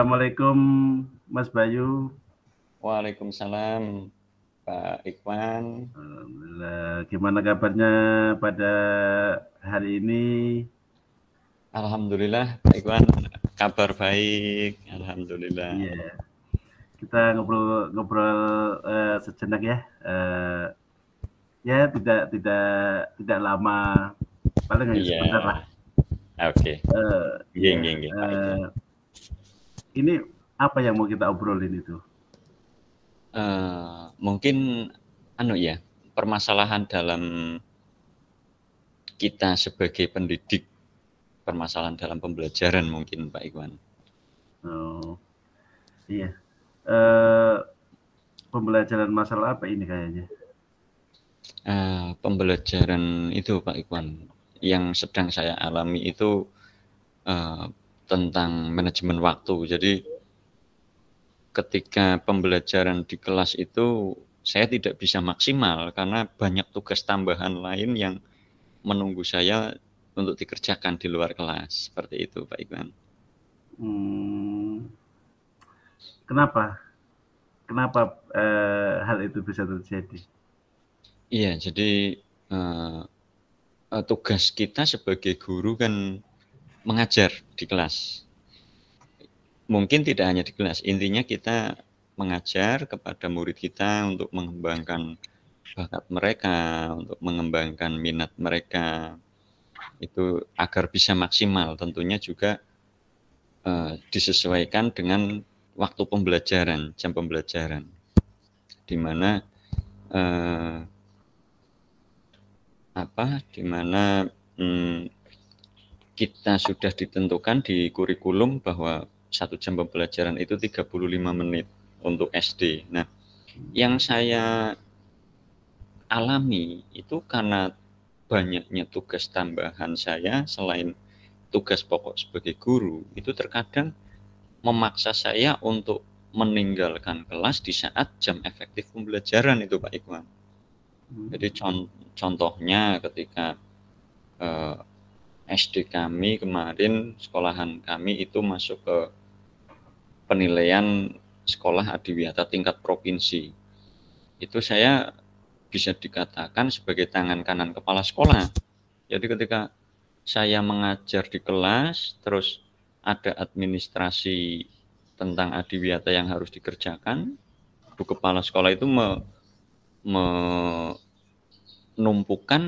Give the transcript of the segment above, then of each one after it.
Assalamualaikum Mas Bayu. Waalaikumsalam Pak Ikhwan. Alhamdulillah. Gimana kabarnya pada hari ini? Alhamdulillah Pak Ikhwan, kabar baik. Alhamdulillah. Iya. Kita ngobrol sejenak ya. Ya tidak lama, paling hanya sebentar lah. Oke. Iya. Pak Ikhwan. Ini apa yang mau kita obrolin itu? Mungkin permasalahan dalam kita sebagai pendidik, permasalahan dalam pembelajaran mungkin Pak Ikhwan. Oh, iya. Pembelajaran masalah apa ini kayaknya? Pembelajaran itu Pak Ikhwan, yang sedang saya alami itu tentang manajemen waktu. Jadi ketika pembelajaran di kelas itu saya tidak bisa maksimal karena banyak tugas tambahan lain yang menunggu saya untuk dikerjakan di luar kelas. Seperti itu Pak Ikhwan. Kenapa hal itu bisa terjadi? Iya, jadi tugas kita sebagai guru kan mengajar di kelas. Mungkin tidak hanya di kelas, intinya kita mengajar kepada murid kita untuk mengembangkan bakat mereka, untuk mengembangkan minat mereka, itu agar bisa maksimal. Tentunya juga disesuaikan dengan waktu pembelajaran, jam pembelajaran, di mana kita sudah ditentukan di kurikulum bahwa 1 jam pembelajaran itu 35 menit untuk SD. Nah, yang saya alami itu karena banyaknya tugas tambahan saya selain tugas pokok sebagai guru, itu terkadang memaksa saya untuk meninggalkan kelas di saat jam efektif pembelajaran itu Pak Ikhwan. Jadi contohnya ketika SD kami kemarin, sekolahan kami itu masuk ke penilaian sekolah adiwiyata tingkat provinsi. Itu saya bisa dikatakan sebagai tangan kanan kepala sekolah. Jadi ketika saya mengajar di kelas, terus ada administrasi tentang adiwiyata yang harus dikerjakan, Bu Kepala Sekolah itu menumpukan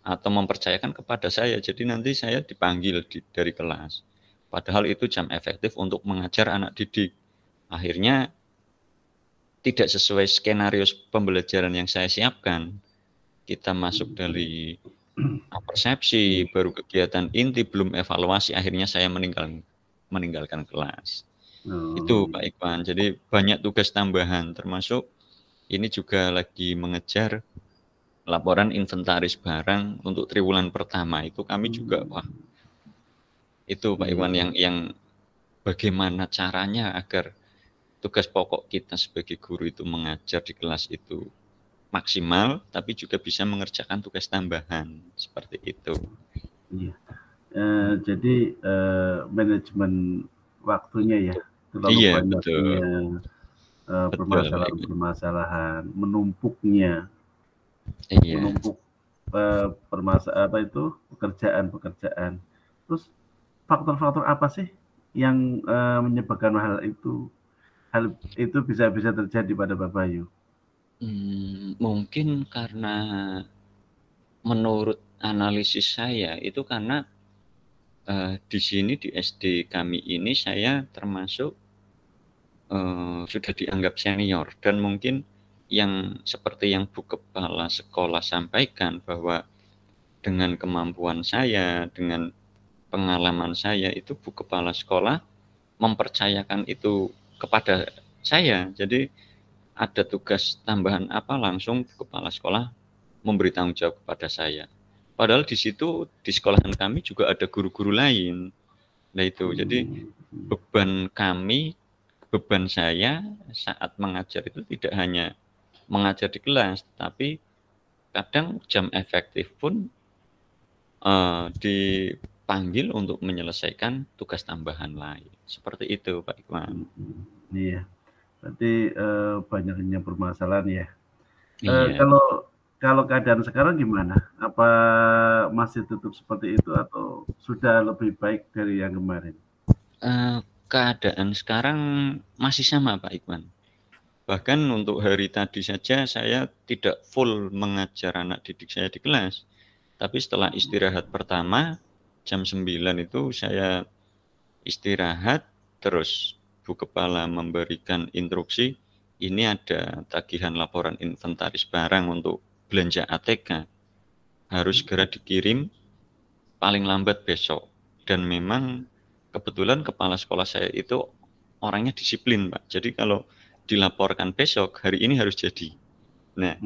atau mempercayakan kepada saya. Jadi nanti saya dipanggil dari kelas. Padahal itu jam efektif untuk mengajar anak didik. Akhirnya tidak sesuai skenario pembelajaran yang saya siapkan. Kita masuk dari persepsi, baru kegiatan inti, belum evaluasi, akhirnya saya meninggalkan kelas. Itu Pak Ikhwan. Jadi banyak tugas tambahan, termasuk ini juga lagi mengejar laporan inventaris barang untuk triwulan pertama. Itu kami juga itu Pak Ikhwan yang bagaimana caranya agar tugas pokok kita sebagai guru itu mengajar di kelas itu maksimal, tapi juga bisa mengerjakan tugas tambahan seperti itu. Iya. Jadi manajemen waktunya ya, terlalu banyaknya permasalahan, menumpuk pekerjaan. Terus faktor-faktor apa sih yang menyebabkan hal itu bisa terjadi pada Pak Bayu? Mungkin karena menurut analisis saya itu karena di sini di SD kami ini saya termasuk sudah dianggap senior, dan mungkin yang seperti yang Bu Kepala Sekolah sampaikan bahwa dengan kemampuan saya, dengan pengalaman saya, itu Bu Kepala Sekolah mempercayakan itu kepada saya. Jadi ada tugas tambahan apa, langsung Bu Kepala Sekolah memberi tanggung jawab kepada saya. Padahal di situ di sekolahan kami juga ada guru-guru lain. Nah itu, jadi beban saya saat mengajar itu tidak hanya mengajar di kelas, tapi kadang jam efektif pun panggil untuk menyelesaikan tugas tambahan lain. Seperti itu, Pak Iqbal. Iya, berarti banyaknya permasalahan ya. Iya. Kalau kalau keadaan sekarang gimana? Apa masih tutup seperti itu atau sudah lebih baik dari yang kemarin? Keadaan sekarang masih sama, Pak Iqbal. Bahkan untuk hari tadi saja saya tidak full mengajar anak didik saya di kelas. Tapi setelah istirahat pertama, jam 9 itu saya istirahat, terus Bu Kepala memberikan instruksi, ini ada tagihan laporan inventaris barang untuk belanja ATK. Harus segera dikirim, paling lambat besok. Dan memang kebetulan kepala sekolah saya itu orangnya disiplin, Pak. Jadi kalau dilaporkan besok, hari ini harus jadi. Nah,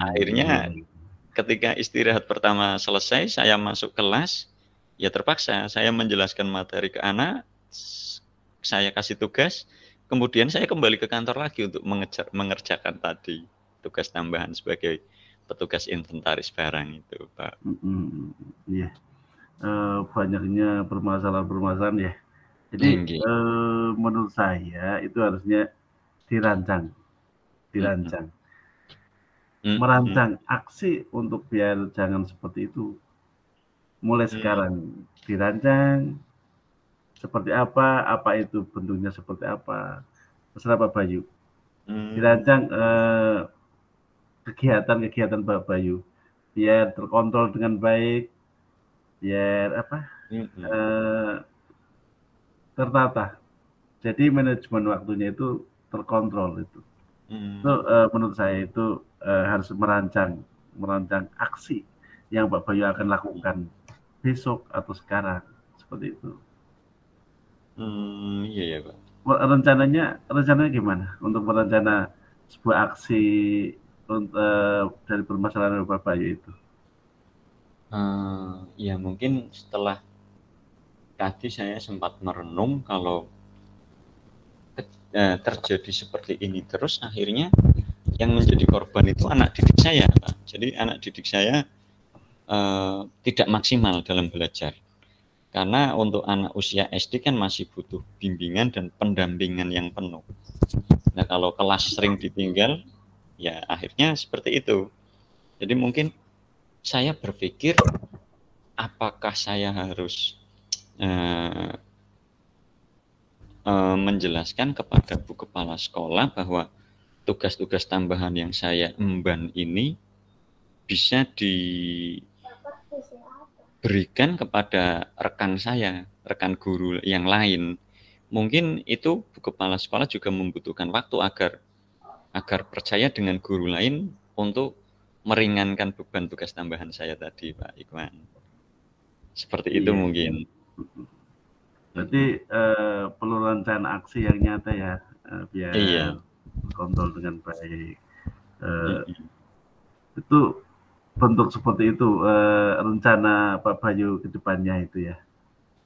akhirnya Iya. ketika istirahat pertama selesai, saya masuk kelas, ya terpaksa saya menjelaskan materi ke anak, saya kasih tugas, kemudian saya kembali ke kantor lagi untuk mengerjakan tadi tugas tambahan sebagai petugas inventaris barang itu, Pak. Iya. Banyaknya permasalahan-permasalahan ya. Jadi Nggih. menurut saya itu harusnya dirancang. Merancang aksi untuk biar jangan seperti itu. Mulai sekarang dirancang seperti apa itu bentuknya seperti apa. Terserah Pak Bayu. Dirancang kegiatan-kegiatan Pak Bayu biar terkontrol dengan baik, biar tertata. Jadi manajemen waktunya itu terkontrol itu. Itu menurut saya itu harus merancang aksi yang Pak Bayu akan lakukan besok atau sekarang seperti itu. Iya ya, Pak. Rencananya gimana untuk merencana sebuah aksi dari permasalahan Pak Bayu itu? Ya mungkin setelah tadi saya sempat merenung kalau terjadi seperti ini terus, akhirnya yang menjadi korban itu anak didik saya, Pak. Jadi anak didik saya tidak maksimal dalam belajar. Karena untuk anak usia SD kan masih butuh bimbingan dan pendampingan yang penuh. Nah, kalau kelas sering ditinggal, ya akhirnya seperti itu. Jadi mungkin saya berpikir, apakah saya harus menjelaskan kepada Bu Kepala Sekolah bahwa tugas-tugas tambahan yang saya emban ini bisa diberikan kepada rekan saya, rekan guru yang lain. Mungkin itu Bu Kepala Sekolah juga membutuhkan waktu agar percaya dengan guru lain untuk meringankan beban tugas tambahan saya tadi, Pak Iqbal. Seperti itu mungkin. Berarti perlu rencana aksi yang nyata ya, biar kontrol dengan baik. Itu bentuk seperti itu rencana Pak Bayu ke depannya itu ya.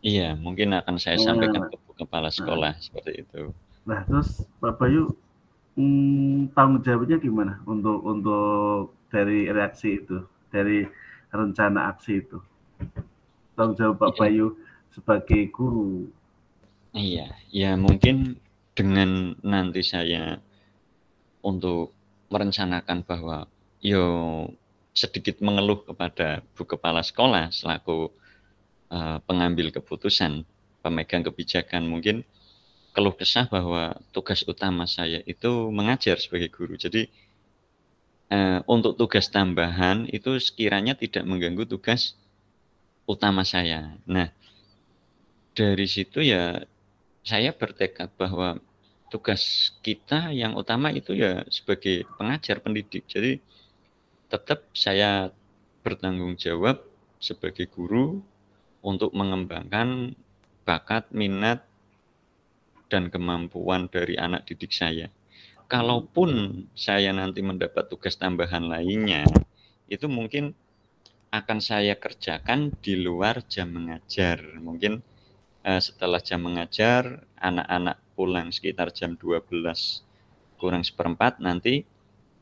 Iya, mungkin akan saya sampaikan ke kepala sekolah seperti itu. Nah, terus Pak Bayu tanggung jawabnya gimana untuk dari reaksi itu, dari rencana aksi itu? Tanggung jawab Pak Bayu sebagai guru. Iya, ya mungkin dengan nanti saya untuk merencanakan bahwa sedikit mengeluh kepada Bu Kepala Sekolah selaku pengambil keputusan, pemegang kebijakan, mungkin keluh kesah bahwa tugas utama saya itu mengajar sebagai guru. Jadi untuk tugas tambahan itu sekiranya tidak mengganggu tugas utama saya. Nah, dari situ ya saya bertekad bahwa tugas kita yang utama itu ya sebagai pengajar pendidik. Jadi tetap saya bertanggung jawab sebagai guru untuk mengembangkan bakat, minat, dan kemampuan dari anak didik saya. Kalaupun saya nanti mendapat tugas tambahan lainnya, itu mungkin akan saya kerjakan di luar jam mengajar. Mungkin setelah jam mengajar, anak-anak pulang sekitar jam 12 kurang seperempat, nanti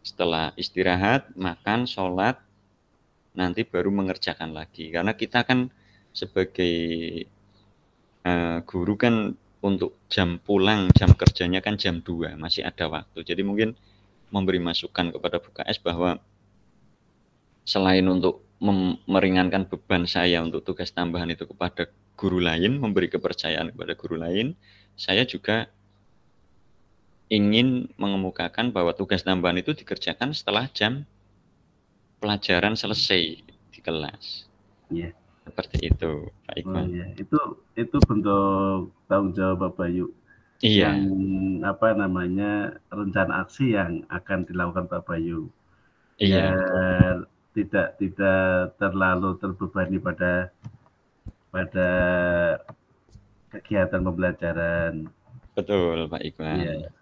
setelah istirahat, makan, sholat, nanti baru mengerjakan lagi. Karena kita kan sebagai guru kan untuk jam pulang, jam kerjanya kan jam 2, masih ada waktu. Jadi mungkin memberi masukan kepada Bu KS bahwa selain untuk meringankan beban saya untuk tugas tambahan itu kepada guru lain, memberi kepercayaan kepada guru lain, saya juga ingin mengemukakan bahwa tugas tambahan itu dikerjakan setelah jam pelajaran selesai di kelas. Iya. Seperti itu, Pak Iqbal. Iya. Itu bentuk tanggung jawab Pak Bayu. Iya. Yang rencana aksi yang akan dilakukan Pak Bayu. Iya. Tidak terlalu terbebani pada kegiatan pembelajaran. Betul, Pak Iqbal. Iya.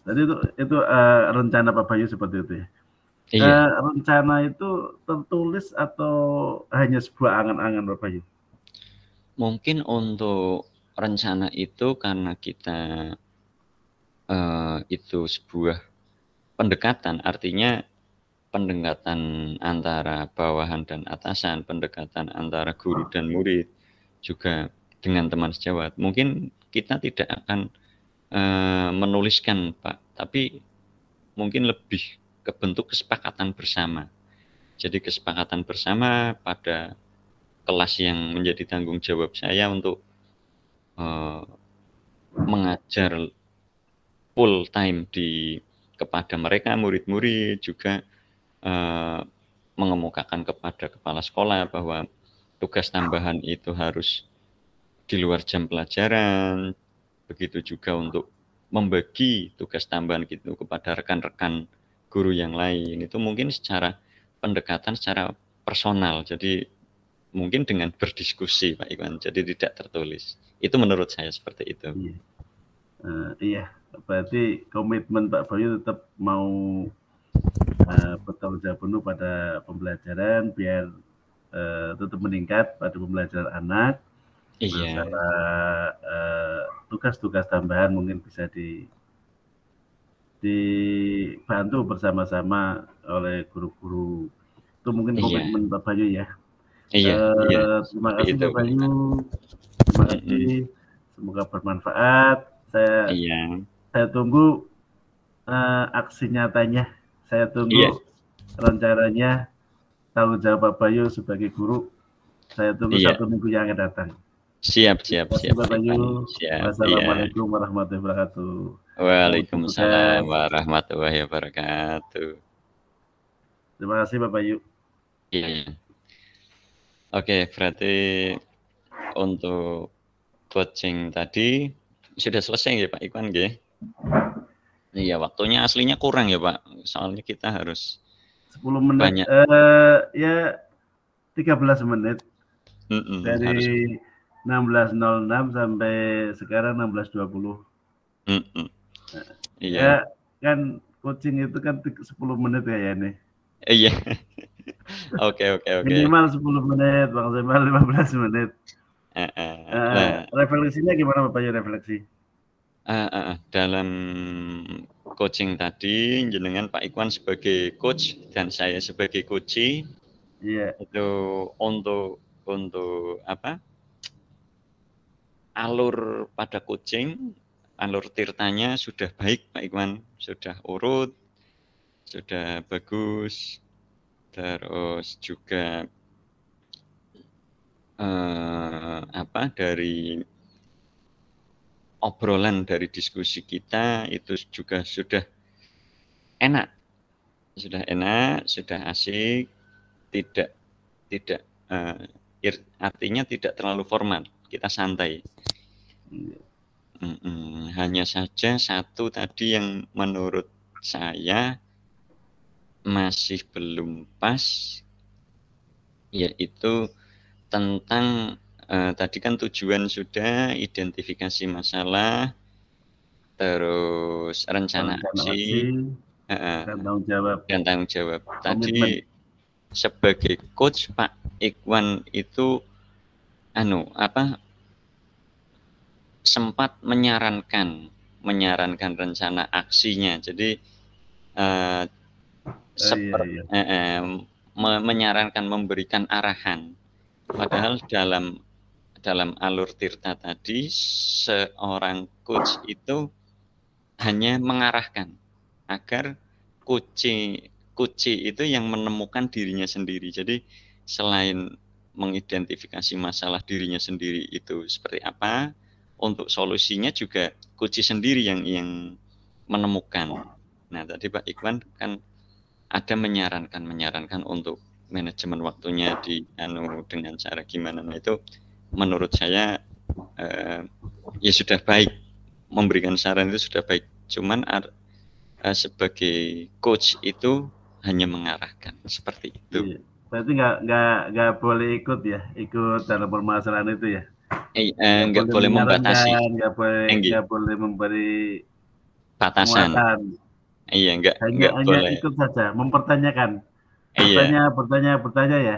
Jadi itu rencana Pak Bayu seperti itu ya. Iya. Rencana itu tertulis atau hanya sebuah angan-angan Pak Bayu? Mungkin untuk rencana itu karena kita itu sebuah pendekatan, artinya pendekatan antara bawahan dan atasan, pendekatan antara guru dan murid, juga dengan teman sejawat. Mungkin kita tidak akan menuliskan, Pak, tapi mungkin lebih ke bentuk kesepakatan bersama. Jadi kesepakatan bersama pada kelas yang menjadi tanggung jawab saya untuk mengajar full time kepada mereka, murid-murid, juga mengemukakan kepada kepala sekolah bahwa tugas tambahan itu harus di luar jam pelajaran. Begitu juga untuk membagi tugas tambahan gitu kepada rekan-rekan guru yang lain. Itu mungkin secara pendekatan secara personal. Jadi mungkin dengan berdiskusi, Pak Iwan. Jadi tidak tertulis. Itu menurut saya seperti itu. Iya. Berarti komitmen Pak Bayu tetap mau bertanggung jawab penuh pada pembelajaran biar tetap meningkat pada pembelajaran anak. Iya. Masalah tugas-tugas tambahan mungkin bisa dibantu bersama-sama oleh guru-guru. Itu mungkin komitmen Pak Bayu ya. Iya. Terima kasih Pak Bayu. Terima kasih. Semoga bermanfaat. Saya tunggu aksi nyatanya. Saya tunggu rencananya tanggung jawab Pak Bayu sebagai guru. Saya tunggu 1 minggu yang akan datang. Siap. Pak Bayu. Wassalamualaikum warahmatullahi wabarakatuh. Waalaikumsalam warahmatullahi wabarakatuh. Terima kasih Pak Bayu. Iya. Oke, berarti untuk coaching tadi sudah selesai ya Pak Iqbal ya? Iya, waktunya aslinya kurang ya Pak. Soalnya kita harus 10 menit. Ya 13 menit. Dari 16.06 sampai sekarang 16.20. Iya. Ya kan coaching itu kan 10 menit ya nih. Iya. Oke. Minimal 10 menit, maksimal 15 menit. Refleksinya gimana Bapak ya refleksi? Dalam coaching tadi, jenengan Pak Iqbal sebagai coach dan saya sebagai coachee, itu untuk apa? Alur pada coaching, alur tirtanya sudah baik Pak Iqbal, sudah urut, sudah bagus, terus juga dari obrolan dari diskusi kita itu juga sudah enak, sudah asik, tidak artinya tidak terlalu formal, kita santai. Hanya saja satu tadi yang menurut saya masih belum pas, yaitu tentang tadi kan tujuan sudah, identifikasi masalah, terus rencana aksi, dan tanggung jawab. Tadi sebagai coach Pak Iqbal itu sempat menyarankan rencana aksinya. Jadi menyarankan memberikan arahan Padahal dalam alur Tirta tadi, seorang coach itu hanya mengarahkan agar coach itu yang menemukan dirinya sendiri. Jadi selain mengidentifikasi masalah dirinya sendiri itu seperti apa, untuk solusinya juga coach sendiri yang menemukan. Nah, tadi Pak Ikhwan kan ada menyarankan untuk manajemen waktunya dengan cara gimana. Nah, itu menurut saya ya sudah baik, memberikan saran itu sudah baik. Cuman sebagai coach itu hanya mengarahkan seperti itu. Iya. Berarti nggak boleh ikut dalam permasalahan itu ya? Nggak boleh membatasi, nggak boleh memberi batasan. penguatan. Iya, hanya boleh. Ikut saja, mempertanyakan. Iya. Bertanya ya.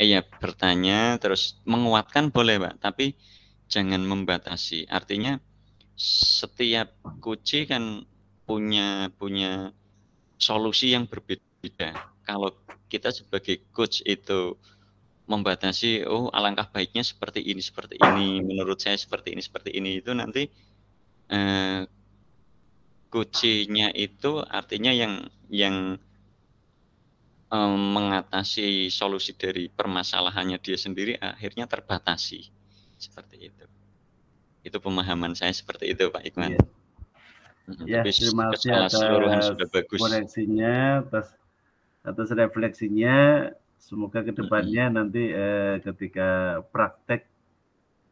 Iya, bertanya terus menguatkan boleh, Pak, tapi jangan membatasi. Artinya setiap coach kan punya solusi yang berbeda. Kalau kita sebagai coach itu membatasi, oh alangkah baiknya seperti ini, menurut saya seperti ini, itu nanti coach-nya itu artinya yang mengatasi solusi dari permasalahannya dia sendiri akhirnya terbatasi seperti itu. Itu pemahaman saya seperti itu, Pak Ikhwan. Iya. Tapi Terima kasih keseluruhan sudah bagus. koreksinya, atas refleksinya. Semoga kedepannya nanti ketika praktek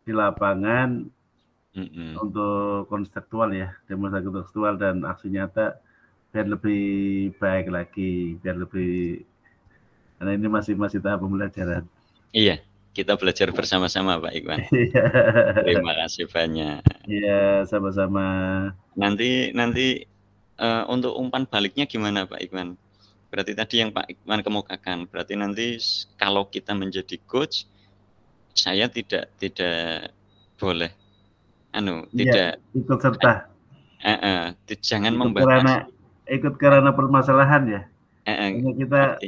di lapangan untuk konseptual ya, demonstrasi konseptual dan aksi nyata biar lebih baik lagi, karena ini masih tahap pembelajaran. Iya, kita belajar bersama-sama, Pak Ikhwan. Terima kasih banyak. Iya, sama-sama. Nanti untuk umpan baliknya gimana, Pak Ikhwan? Berarti tadi yang Pak Ikhwan kemukakan, berarti nanti kalau kita menjadi coach, saya tidak boleh tidak ikut serta. Jangan membatasi. Ikut karena permasalahan ya. Hanya kita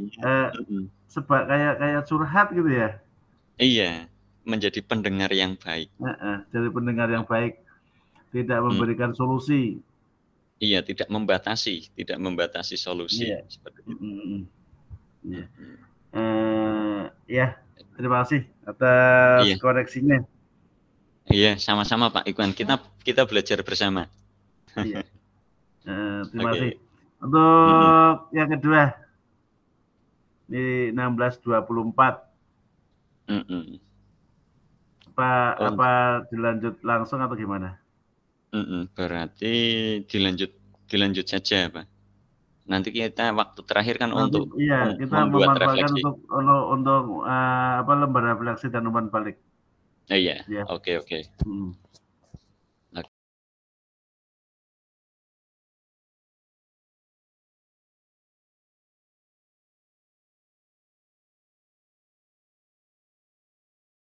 kayak curhat gitu ya. Iya, menjadi pendengar yang baik. Jadi pendengar yang baik, tidak memberikan solusi. Iya, tidak membatasi solusi. Iya. Seperti itu. Ya, terima kasih atas koreksinya. Iya, sama-sama Pak Ikhwan. Kita belajar bersama. Iya. Terima kasih. Untuk yang kedua, di 1624. Apa dilanjut langsung atau gimana? Berarti dilanjut saja, Pak. Nanti kita waktu terakhir kan untuk kita memanfaatkan untuk lembar refleksi dan umpan balik. Iya. Oke.